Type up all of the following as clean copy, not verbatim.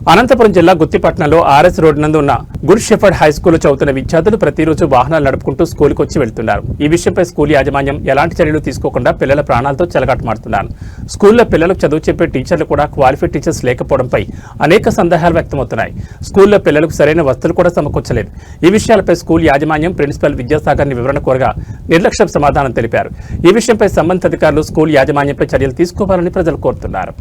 అనంతపురం జిల్లా గుత్తిపట్నంలో RS road నందు ఉన్న గుడ్ షెఫర్డ్ హై స్కూల్లో చదువుతున్న విద్యార్థులు ప్రతిరోజు వాహనాలు నడుపుకుంటూ స్కూల్కి వచ్చి వెళ్తున్నారు. ఈ విషయంపై స్కూల్ యాజమాన్యం ఎలాంటి చర్యలు తీసుకోకుండా పిల్లల ప్రాణాలతో చెలగాటమాడుతున్నారు. స్కూల్లో పిల్లలకు చదువు చెప్పే టీచర్లు కూడా క్వాలిఫైడ్ టీచర్స్ లేకపోవడంపై అనేక సందేహాలు వ్యక్తమవుతున్నాయి. స్కూల్లో పిల్లలకు సరైన వసతులు కూడా సమకూర్చలేదు. ఈ విషయాలపై స్కూల్ యాజమాన్యం ప్రిన్సిపల్ విద్యాసాగర్ని వివరణ కోరగా నిర్లక్ష్యం సమాధానం తెలిపారు. ఈ విషయంపై సంబంధిత అధికారులు స్కూల్ యాజమాన్యంపై చర్యలు తీసుకోవాలని ప్రజలు కోరుతున్నారు.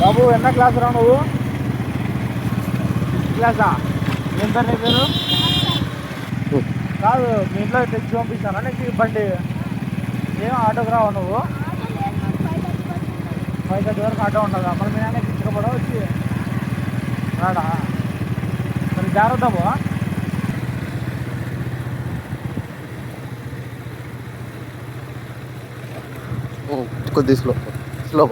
బాబు ఎన్న క్లాస్ రా నువ్వు? క్లాసా? ఏం సార్ నీ పేరు? కాదు, మీ ఇంట్లో తెచ్చి పంపిస్తానా నీకు బండి? ఏం ఆటోకి రావా నువ్వు? 5:30 వరకు ఆటో ఉండదా? మరి మీ నాన్న పిచ్చుకోపడా వచ్చి రాడా? మరి జాగ్రత్త బా. కొద్ది స్లో